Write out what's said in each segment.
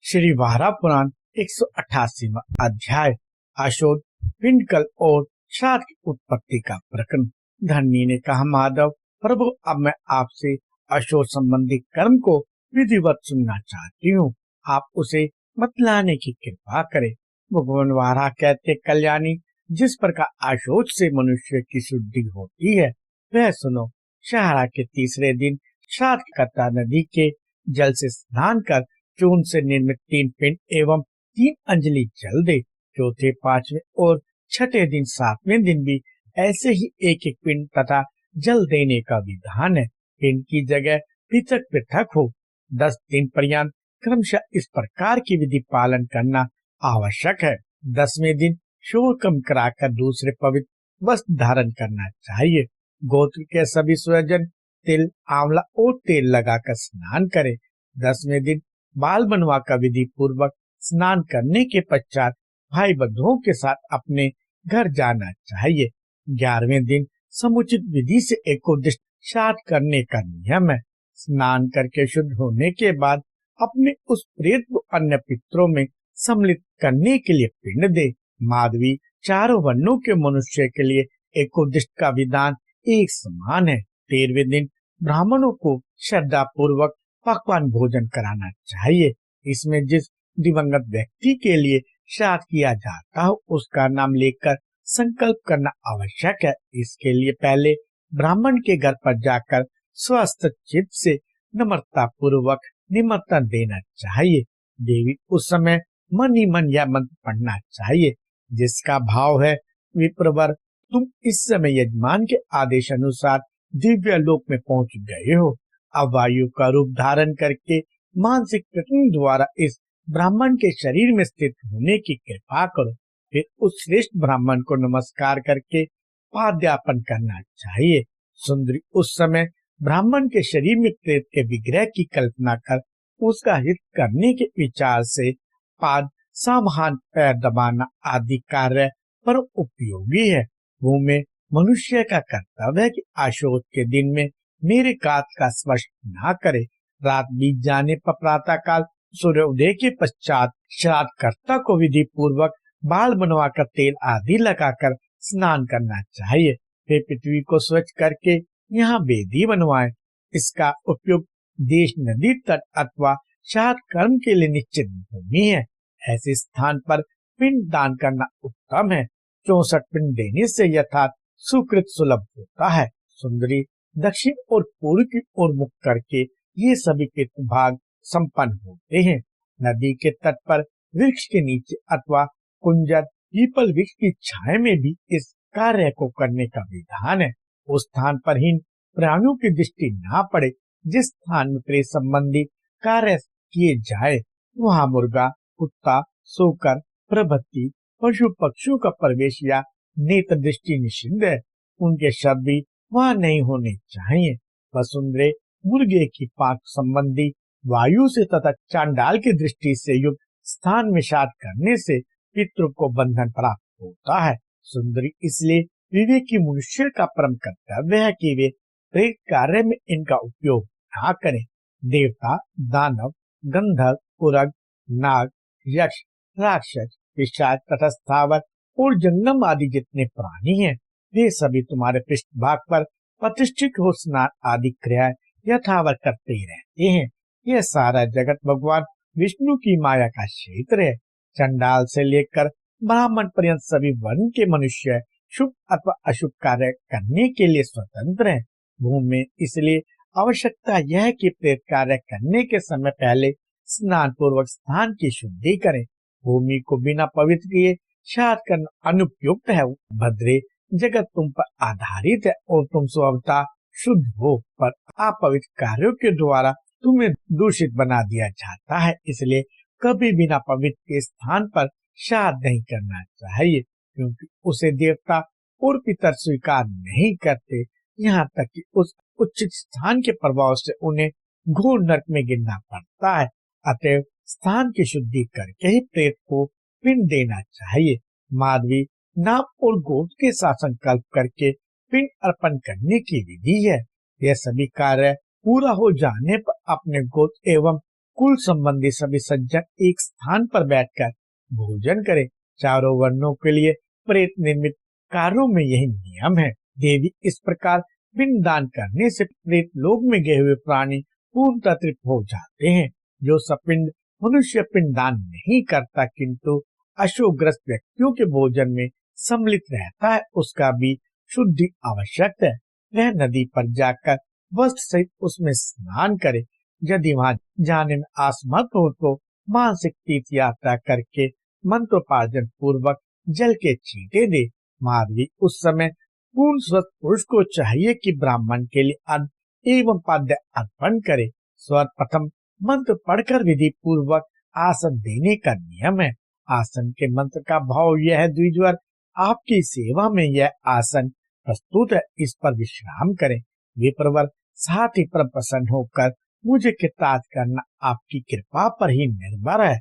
श्री वारा पुराण 188वां अध्याय अशोध पिंडकल और श्राद्ध की उत्पत्ति का प्रकरण। धन्य ने कहा, माधव प्रभु, अब मैं आपसे अशोध संबंधी कर्म को विधिवत सुनना चाहती हूँ। आप उसे बतलाने की कृपा करें। भगवान वारा कहते, कल्याणी, जिस प्रकार अशोध से मनुष्य की शुद्धि होती है वह सुनो। शहरा के तीसरे दिन श्राद्ध करता नदी के जल से स्नान कर चूर्ण से निर्मित 3 पिंड एवं 3 अंजलि जल दे। चौथे, पांचवें और छठे दिन 7वें दिन भी ऐसे ही एक एक पिंड तथा जल देने का विधान है। पिंड की जगह पृथक पृथक हो। 10 दिन पर्यंत क्रमशः इस प्रकार की विधि पालन करना आवश्यक है। 10वें दिन शोर कम कराकर दूसरे पवित्र वस्त्र धारण करना चाहिए। गोत्र के सभी स्वजन तिल, आंवला और तेल लगाकर स्नान करें। 10वें दिन बाल बनवा का विधि पूर्वक स्नान करने के पश्चात भाई बंधुओं के साथ अपने घर जाना चाहिए। 11वें दिन समुचित विधि से एकोदिष्ट श्राद्ध करने का नियम है। स्नान करके शुद्ध होने के बाद अपने उस प्रेत को अन्य पितरों में सम्मिलित करने के लिए पिंड दे। माधवी, चारों वर्णों के मनुष्य के लिए एकोदिष्ट का विधान एक समान है। 13वें दिन ब्राह्मणों को श्रद्धा पूर्वक पकवान भोजन कराना चाहिए। इसमें जिस दिवंगत व्यक्ति के लिए श्राद्ध किया जाता हो उसका नाम लेकर संकल्प करना आवश्यक है। इसके लिए पहले ब्राह्मण के घर पर जाकर स्वस्थ चित्त से नम्रता पूर्वक निमंत्रण देना चाहिए। देवी उस समय मन ही मन यह मंत्र पढ़ना चाहिए, जिसका भाव है, विप्रवर, तुम इस समय यजमान के आदेश अनुसार दिव्य लोक में पहुंच गए हो। अब वायु का रूप धारण करके मानसिक प्रयत्न द्वारा इस ब्राह्मण के शरीर में स्थित होने की कृपा करो। फिर उस श्रेष्ठ ब्राह्मण को नमस्कार करके पाद्यापन करना चाहिए। सुंदरी, उस समय ब्राह्मण के शरीर में प्रेत के विग्रह की कल्पना कर उसका हित करने के विचार से पाद, सामहान, पैर दबाना आदि कार्य पर उपयोगी है। वो में मनुष्य का कर्तव्य है कि अशोध के दिन में मेरे कात का स्पर्श न करे। रात बीत जाने पर प्रातः काल सूर्योदय के पश्चात श्राद्ध कर्ता को विधि पूर्वक बाल बनवाकर तेल आदि लगाकर स्नान करना चाहिए। फिर पृथ्वी को स्वच्छ करके यहाँ वेदी बनवाएं। इसका उपयोग देश, नदी तट अथवा श्राद्ध कर्म के लिए निश्चित भूमि है। ऐसे स्थान पर पिंड दान करना उत्तम है। 64 पिंड देने से यथार्थ सुकृत सुलभ होता है। सुंदरी, दक्षिण और पूर्व की ओर मुख करके ये सभी पितृ भाग संपन्न होते हैं। नदी के तट पर वृक्ष के नीचे अथवा कुंजर, पीपल वृक्ष की छाया में भी इस कार्य को करने का विधान है। उस स्थान पर हीन प्राणियों की दृष्टि ना पड़े। जिस स्थान में प्रेत संबंधी कार्य किए जाए वहाँ मुर्गा, कुत्ता, सूकर प्रभृति पशु पक्षियों का प्रवेश या नेत्र दृष्टि निषिद्ध है। उनके शब्द भी वहाँ नहीं होने चाहिए। वसुंधरे, मुर्गे की पाक संबंधी वायु से तथा चांडाल की दृष्टि से युक्त स्थान में श्राद्ध करने से पितृ को बंधन प्राप्त होता है। सुंदरी, इसलिए विवेकी मनुष्य का परम कर्तव्य है कि वे प्रेत कार्य में इनका उपयोग न करें। देवता, दानव, गंधर्व, उरग, नाग, यक्ष, राक्षस, पिशाच तथा स्थावर और जंगम आदि जितने प्राणी हैं वे सभी तुम्हारे पृष्ठभाग पर प्रतिष्ठित हो स्नान आदि क्रियाएं यथावत करते ही रहते हैं। यह सारा जगत भगवान विष्णु की माया का क्षेत्र है। चंडाल से लेकर ब्राह्मण पर्यंत सभी वर्ण के मनुष्य शुभ अथवा अशुभ कार्य करने के लिए स्वतंत्र हैं। भूमि में इसलिए आवश्यकता यह है कि प्रेत कार्य करने के समय पहले स्नान पूर्वक स्थान की शुद्धि करें। भूमि को बिना पवित्र किए श्राद्ध करना अनुपयुक्त है। भद्रे, जगत तुम पर आधारित है और तुम स्वभावतः शुद्ध हो, पर अपवित्र कार्यों के द्वारा तुम्हें दूषित बना दिया जाता है। इसलिए कभी बिना पवित्र के स्थान पर श्राद्ध नहीं करना चाहिए, क्योंकि उसे देवता और पितर स्वीकार नहीं करते। यहाँ तक कि उस उचित स्थान के प्रभाव से उन्हें घोर नरक में गिरना पड़ता है। अतएव स्थान की शुद्धि करके ही प्रेत को पिंड देना चाहिए। माधवी, नाम और गोत्र के साथ संकल्प करके पिंड अर्पण करने की विधि है। यह सभी कार्य पूरा हो जाने पर अपने गोत्र एवं कुल संबंधी सभी सज्जन एक स्थान पर बैठकर भोजन करें। चारों वर्णों के लिए प्रेत निर्मित कार्यों में यही नियम है। देवी इस प्रकार पिंड दान करने से प्रेत लोक में गए हुए प्राणी पूर्णतः तृप्त हो जाते हैं। जो सपिंड मनुष्य पिंड दान नहीं करता किंतु अशोकग्रस्त व्यक्तियों के भोजन में सम्मिलित रहता है, उसका भी शुद्धि आवश्यक है। वह नदी पर जाकर वस्त्र सहित उसमें स्नान करे। यदि वहां जाने में असमर्थ हो तो मानसिक तीर्थ यात्रा करके मंत्रोपार्जन पूर्वक जल के छींटे दे। माधवी उस समय पूर्ण स्वस्थ पुरुष को चाहिए कि ब्राह्मण के लिए अन्न एवं पाद्य अर्पण करे। सर्वप्रथम मंत्र पढ़कर विधि पूर्वक आसन देने का नियम है। आसन के मंत्र का भाव यह है, द्विजवर आपकी सेवा में यह आसन प्रस्तुत है, इस पर विश्राम करें। विप्रवर साथ ही पर प्रसन्न होकर मुझे कृतार्थ करना आपकी कृपा पर ही निर्भर है।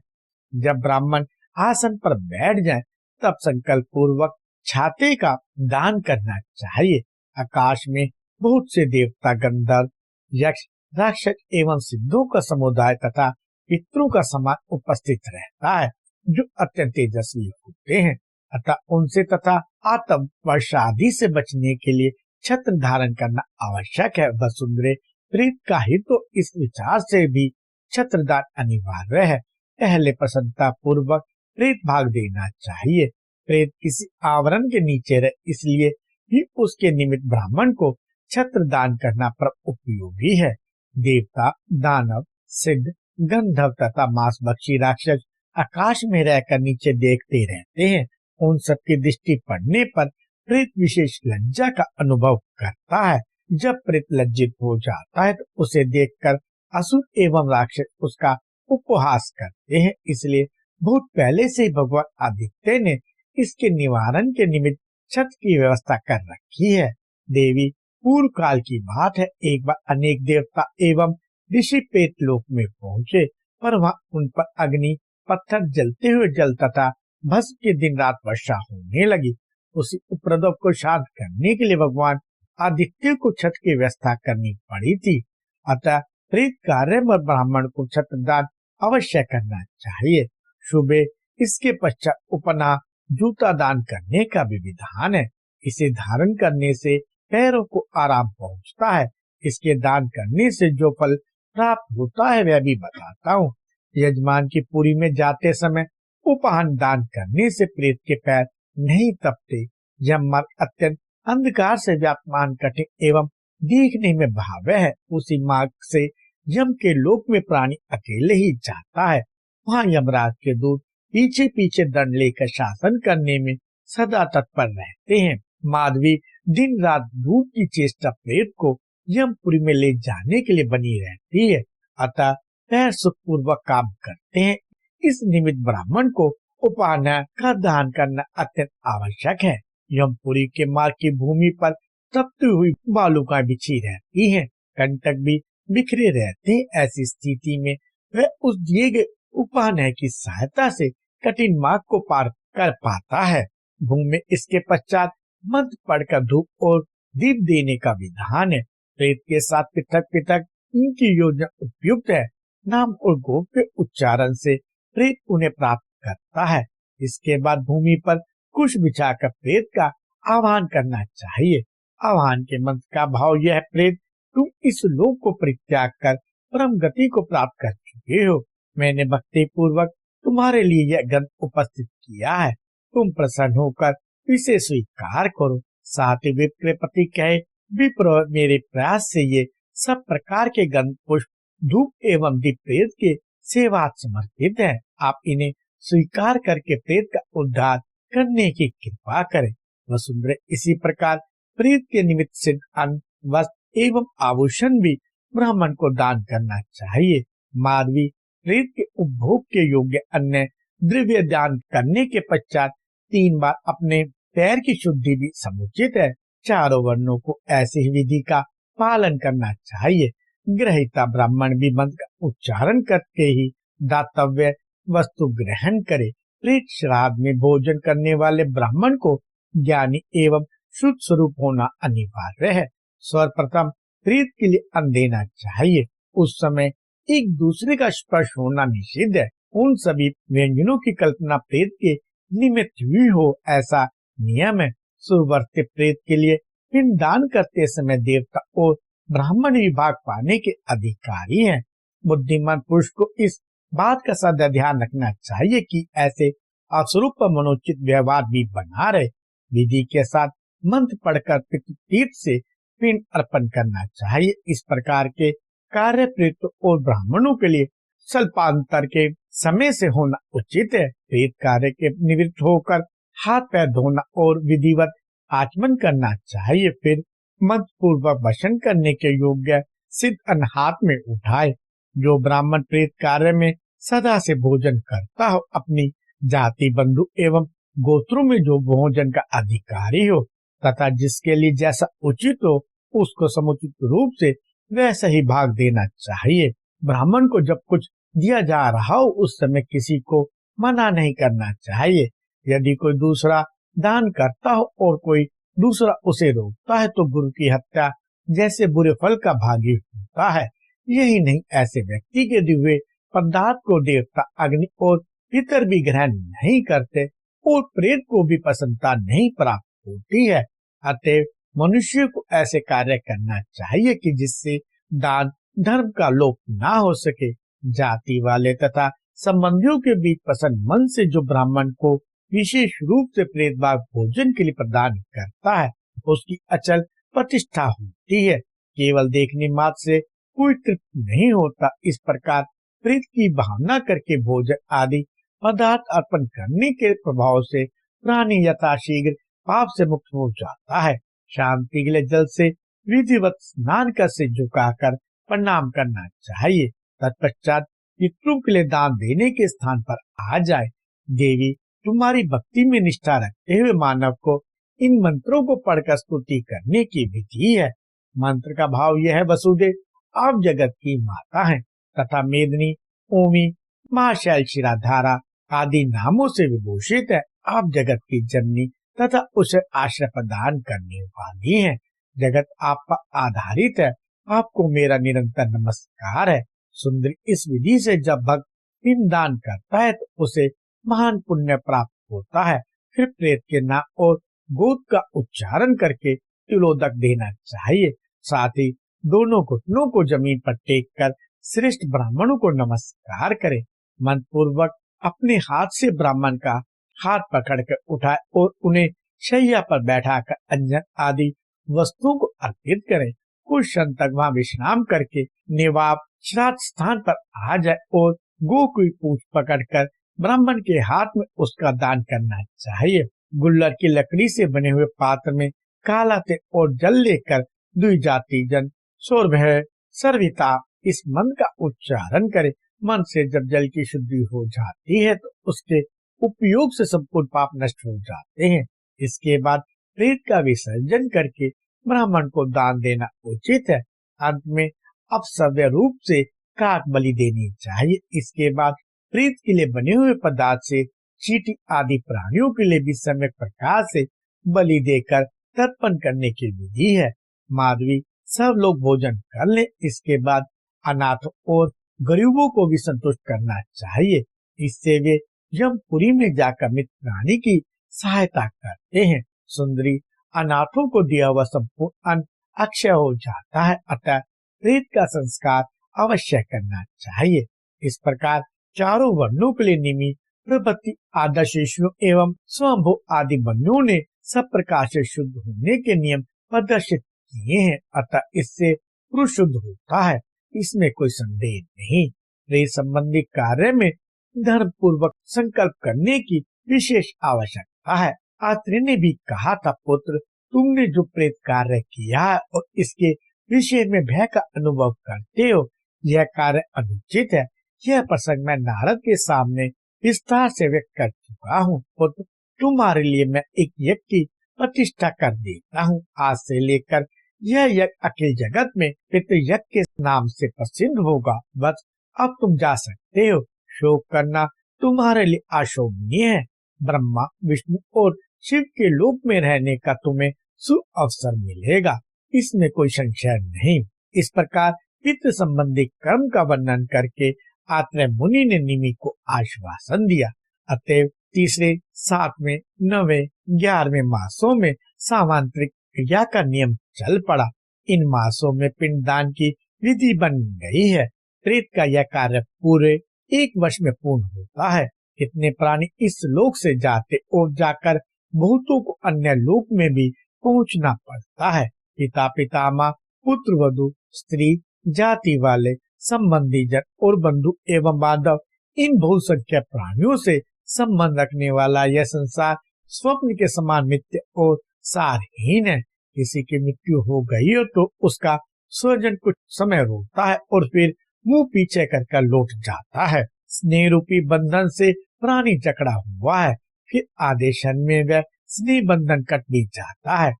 जब ब्राह्मण आसन पर बैठ जाए तब संकल्प पूर्वक छाते का दान करना चाहिए। आकाश में बहुत से देवता, गंधर्व, यक्ष, राक्षस एवं सिद्धों का समुदाय तथा पितरों का समाज उपस्थित रहता है, जो अत्यंत तेजस्वी होते हैं। अतः उनसे तथा आतंक वर्षा आदि से बचने के लिए छत्र धारण करना आवश्यक है। वसुंधरे प्रेत का ही तो इस विचार से भी छत्रदान अनिवार्य है। पहले प्रसन्नता पूर्वक प्रेत भाग देना चाहिए। प्रेत किसी आवरण के नीचे रहे, इसलिए भी उसके निमित्त ब्राह्मण को छत्र दान करना पर उपयोगी है। देवता, दानव, सिद्ध, गंधर्व तथा मांसभक्षी राक्षस आकाश में रहकर नीचे देखते रहते हैं। उन सबकी दृष्टि पड़ने पर प्रेत विशेष लज्जा का अनुभव करता है। जब प्रेत लज्जित हो जाता है तो उसे देखकर असुर एवं राक्षस उसका उपहास करते हैं। इसलिए बहुत पहले से ही भगवान आदित्य ने इसके निवारण के निमित्त छत्र की व्यवस्था कर रखी है। देवी, पूर्व काल की बात है, एक बार अनेक देवता एवं ऋषि प्रेत लोक में पहुंचे, पर वहां उन पर अग्नि, पत्थर, जलते हुए जल तथा भस्म की दिन रात वर्षा होने लगी। उसी उपद्रव को शांत करने के लिए भगवान आदित्य को छत्र की व्यवस्था करनी पड़ी थी। अतः प्रेत कार्य में ब्राह्मण को छत्र दान अवश्य करना चाहिए। सुबह इसके पश्चात उपना, जूता दान करने का भी विधान है। इसे धारण करने से पैरों को आराम पहुंचता है। इसके दान करने से जो फल प्राप्त होता है वह भी बताता हूँ। यजमान की पुरी में जाते समय उपहान दान करने से प्रेत के पैर नहीं तपते। यह मार्ग अत्यंत अंधकार से व्याप्त, मान कठिन एवं देखने में भाव्य है। उसी मार्ग से यम के लोक में प्राणी अकेले ही जाता है। वहाँ यमराज के दूत पीछे पीछे दंड लेकर शासन करने में सदा तत्पर रहते हैं। माधवी दिन रात धूप की चेष्टा प्रेत को यमपुरी में ले जाने के लिए बनी रहती है। अतः वह सुखपूर्वक काम करते हैं। इस निमित्त ब्राह्मण को उपहान का दान करना अत्यंत आवश्यक है। यमपुरी के मार्ग की भूमि पर तपती हुई बालुकाएं बिछी रहती हैं, कंटक भी बिखरे रहते हैं। ऐसी स्थिति में वह उस दिए गए उपहान की सहायता से कठिन मार्ग को पार कर पाता है। भूमि में इसके पश्चात मंत्र पढ़कर धूप और दीप देने का विधान है। प्रेत के साथ पृथक पृथक इनकी योजना उपयुक्त है। नाम और गोप के उच्चारण से प्रेत उन्हें प्राप्त करता है। इसके बाद भूमि पर कुश बिछाकर प्रेत का आह्वान करना चाहिए। आह्वान के मंत्र का भाव यह है, प्रेत, तुम इस लोक को परित्याग कर परम गति को प्राप्त कर चुके हो। मैंने भक्ति पूर्वक तुम्हारे लिए यह ग्रंथ उपस्थित किया है। तुम प्रसन्न होकर इसे स्वीकार करो। साथ ही विप्रपति कहे, विप्र, मेरे प्रयास से ये सब प्रकार के गंध, पुष्प, धूप एवं दीप प्रेत के सेवा समर्पित है। आप इन्हें स्वीकार करके प्रेत का उद्धार करने की कृपा करें। वसुंधरा, इसी प्रकार प्रेत के निमित्त सिद्ध अन्न, वस्त्र एवं आभूषण भी ब्राह्मण को दान करना चाहिए। माधवी, प्रेत के उपभोग के योग्य अन्य द्रव्य दान करने के पश्चात 3 बार अपने पैर की शुद्धि भी समुचित है। चारों वर्णों को ऐसी ही विधि का पालन करना चाहिए। ग्रहिता ब्राह्मण भी मंत्र का उच्चारण करके ही दातव्य वस्तु ग्रहण करे। प्रेत श्राद्ध में भोजन करने वाले ब्राह्मण को ज्ञानी एवं शुद्ध स्वरूप होना अनिवार्य है। सर्वप्रथम प्रेत के लिए अन्न देना चाहिए। उस समय एक दूसरे का स्पर्श होना निषिद्ध है। उन सभी व्यंजनों की कल्पना प्रेत के निमित्त हुई हो, ऐसा नियम है। सुवर्ते प्रेत के लिए पिंड दान करते समय देवता और ब्राह्मण विभाग पाने के अधिकारी हैं। बुद्धिमान पुरुष को इस बात का सदा ध्यान रखना चाहिए कि ऐसे अवसरों पर मनोचित व्यवहार भी बना रहे। विधि के साथ मंत्र पढ़कर पितृतीर्थ से पिंड अर्पण करना चाहिए। इस प्रकार के कार्य प्रेत और ब्राह्मणों के लिए स्वल्पांतर के समय से होना उचित है। प्रेत कार्य के निवृत्त होकर हाथ पैर धोना और विधिवत आचमन करना चाहिए। फिर मंत्र पूर्वक भक्षण करने के योग्य सिद्ध अन्न हाथ में उठाए। जो ब्राह्मण प्रेत कार्य में सदा से भोजन करता हो, अपनी जाति बंधु एवं गोत्रों में जो भोजन का अधिकारी हो तथा जिसके लिए जैसा उचित हो, उसको समुचित रूप से वैसा ही भाग देना चाहिए। ब्राह्मण को जब कुछ दिया जा रहा हो उस समय किसी को मना नहीं करना चाहिए। यदि कोई दूसरा दान करता हो और कोई दूसरा उसे रोकता है तो गुरु की हत्या जैसे बुरे फल का भागी होता है। यही नहीं, ऐसे व्यक्ति के दिव्य पदार्थ को देवता अग्नि और पितर भी ग्रहण नहीं करते और प्रेत को भी प्रसन्नता नहीं प्राप्त होती है। अतः मनुष्य को ऐसे कार्य करना चाहिए कि जिससे दान धर्म का लोप ना हो सके। जाति वाले तथा संबंधियों के बीच प्रसन्न मन से जो ब्राह्मण को विशेष रूप से प्रेत भाग भोजन के लिए प्रदान करता है, उसकी अचल प्रतिष्ठा होती है। केवल देखने मात्र से कोई तृप्त नहीं होता। इस प्रकार प्रेत की भावना करके भोजन आदि पदार्थ अर्पण करने के प्रभाव से प्राणी यथाशीघ्र पाप से मुक्त हो जाता है। शांति के लिए जल से विधिवत स्नान कर से झुकाकर प्रणाम करना चाहिए। तत्पश्चात पितरों के लिए दान देने के स्थान पर आ जाए। देवी तुम्हारी भक्ति में निष्ठा रखते हुए मानव को इन मंत्रों को पढ़कर स्तुति करने की विधि है। मंत्र का भाव यह है, वसुदेव आप जगत की माता हैं तथा मेदिनी, ओमी, महाशैल, शिराधारा आदि नामों से विभूषित है। आप जगत की जननी तथा उसे आश्रय प्रदान करने वाली हैं। जगत आप पर आधारित है। आपको मेरा निरंतर नमस्कार है। सुंदरी, इस विधि से जब भक्त पिंड दान करता है तो उसे महान पुण्य प्राप्त होता है। फिर प्रेत के नाम और गोद का उच्चारण करके तिलोदक देना चाहिए। साथ ही दोनों घुटनों को जमीन पर टेक कर श्रेष्ठ ब्राह्मणों को नमस्कार करें। मन पूर्वक अपने हाथ से ब्राह्मण का हाथ पकड़कर उठाए और उन्हें शैया पर बैठाकर अंजन आदि वस्तुओं को अर्पित करें। कुछ क्षण तक वहां विश्राम करके निवाब श्राद्ध स्थान पर आ जाए और गो की पूंछ पकड़कर ब्राह्मण के हाथ में उसका दान करना चाहिए। गुल्लर की लकड़ी से बने हुए पात्र में काला तेल और जल लेकर द्विजाति जन सौरभ्य सर्विता इस मंत्र का उच्चारण करे। मन से जब जल की शुद्धि हो जाती है तो उसके उपयोग से संपूर्ण पाप नष्ट हो जाते हैं। इसके बाद प्रेत का विसर्जन करके ब्राह्मण को दान देना उचित है। अंत में अपसव्य रूप से काक बलि देनी चाहिए। इसके बाद प्रेत के लिए बने हुए पदार्थ से चींटी आदि प्राणियों के लिए भी सम्यक प्रकार से बलि देकर तर्पण करने की विधि है। माधवी, सब लोग भोजन कर ले। इसके बाद अनाथ और गरीबों को भी संतुष्ट करना चाहिए। इससे वे यमपुरी में जाकर मृत प्राणी की सहायता करते हैं। सुंदरी, अनाथों को दिया हुआ संपूर्ण अन्न अक्षय हो जाता है, अतः प्रेत का संस्कार अवश्य करना चाहिए। इस प्रकार चारों वर्णों के लिए निमि, प्रभृति आदर्शेषु एवं स्वयंभू आदि वर्णों ने सब प्रकार से शुद्ध होने के नियम प्रदर्शित किए हैं, अतः इससे पुरुष शुद्ध होता है, इसमें कोई संदेह नहीं। प्रेत संबंधी कार्य में धर्म पूर्वक संकल्प करने की विशेष आवश्यकता है। आत्रेय ने भी कहा था, पुत्र तुमने जो प्रेत कार्य किया है और इसके विषय में भय का अनुभव करते हो, यह कार्य अनुचित है। यह प्रसंग मैं नारद के सामने विस्तार से व्यक्त कर चुका हूँ। पुत्र, तुम्हारे लिए मैं एक यज्ञ की प्रतिष्ठा कर देता हूँ। आज से लेकर यह यज्ञ अखिल जगत में पितृयज्ञ के नाम से प्रसिद्ध होगा। बस अब तुम जा सकते हो। शोक करना तुम्हारे लिए अशोभनीय है। ब्रह्मा, विष्णु और शिव के लोक में रहने का तुम्हें सुअवसर मिलेगा, इसमें कोई संशय नहीं। इस प्रकार पितृ संबंधी कर्म का वर्णन करके आत्रेय मुनि ने निमि को आश्वासन दिया। अतएव तीसरे, 7वें, 9वें, 11वें मासों में सामांतरिक क्रिया का नियम चल पड़ा। इन मासों में पिंडदान की विधि बन गई है। प्रेत का यह कार्य पूरे 1 वर्ष में पूर्ण होता है। कितने प्राणी इस लोक से जाते और जाकर बहुतों को अन्य लोक में भी पहुंचना पड़ता है। पिता, पितामह, पुत्र, वधु, स्त्री, जाति वाले, संबंधी जन और बंधु एवं बांधव, इन बहुसंख्यक प्राणियों से संबंध रखने वाला यह संसार स्वप्न के समान मिथ्या और सारहीन है। किसी की मृत्यु हो गई हो तो उसका स्वजन कुछ समय रोता है और फिर मुंह पीछे कर लौट जाता है। स्नेह रूपी बंधन से प्राणी जकड़ा हुआ है, फिर आधे क्षण में वह स्नेह बंधन कट भी जाता है।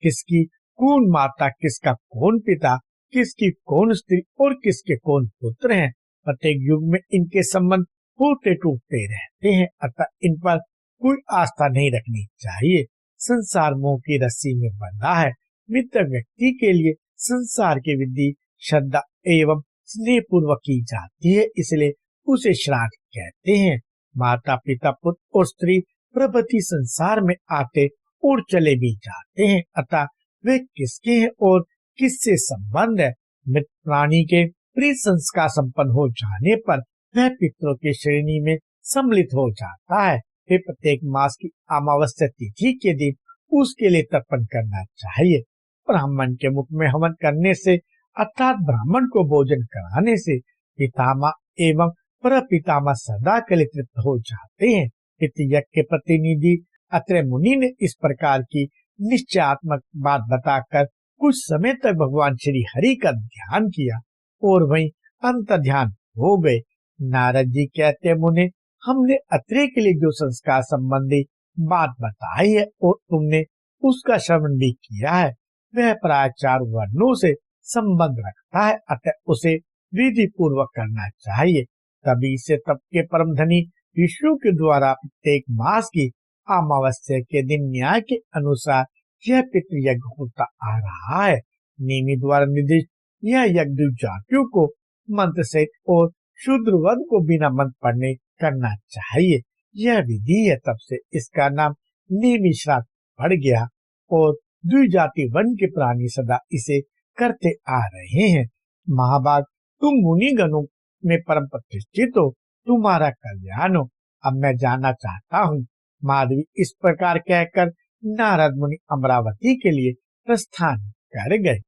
किसकी कौन माता, किसका कौन पिता, किसकी कौन स्त्री और किसके कौन पुत्र हैं, प्रत्येक युग में इनके संबंध होते टूटते रहते हैं। अतः इन पर कोई आस्था नहीं रखनी चाहिए। संसार मोह की रस्सी में बंधा है। मित्र व्यक्ति के लिए संसार की विधि श्रद्धा एवं स्नेह पूर्वक की जाती है, इसलिए उसे श्राद्ध कहते हैं। माता, पिता, पुत्र और स्त्री प्रभृति संसार में आते और चले भी जाते हैं, अतः वे किसके हैं और किससे संबंध है। मृत प्राणी के प्रेत संस्कार संपन्न हो जाने पर वह पितरों की श्रेणी में सम्मिलित हो जाता है। फिर प्रत्येक मास की अमावस्या तिथि के दिन उसके लिए तर्पण करना चाहिए। ब्राह्मण के मुख में हवन करने से अर्थात ब्राह्मण को भोजन कराने से पितामह एवं परपितामह सदा के लिए तृप्त हो जाते हैं। पितृयज्ञ के प्रतिनिधि अत्रेय मुनि ने इस प्रकार की निश्चयात्मक बात बताकर कुछ समय तक भगवान श्री हरि का ध्यान किया और वहीं अंत ध्यान हो गए। नारद जी कहते, मुने, हमने अत्रेय के लिए जो संस्कार संबंधी बात बताई है और तुमने उसका श्रवण भी किया है, वह प्राय 4 वर्णों से संबंध रखता है, अतः उसे विधि पूर्वक करना चाहिए। तभी से तब के परम धनी विष्णु के द्वारा प्रत्येक मास की अमावस्या के दिन न्याय के अनुसार यह पितृयज्ञ होता आ रहा है। नेमी द्वारा निर्दिष्ट यह यज्ञ जातियों को मंत्र सहित और शूद्र वर्ग को बिना मंत्र पढ़ने करना चाहिए। यह विधि है, तब से इसका नाम नेमी श्राद्ध पड़ गया और द्विजाति वर्ण के प्राणी सदा इसे करते आ रहे हैं। महाभाग, तुम मुनि गणों में परम प्रतिष्ठित हो, तुम्हारा कल्याण हो। अब मैं जाना चाहता हूँ। माधवी इस प्रकार कहकर नारद मुनि अमरावती के लिए प्रस्थान कर गए।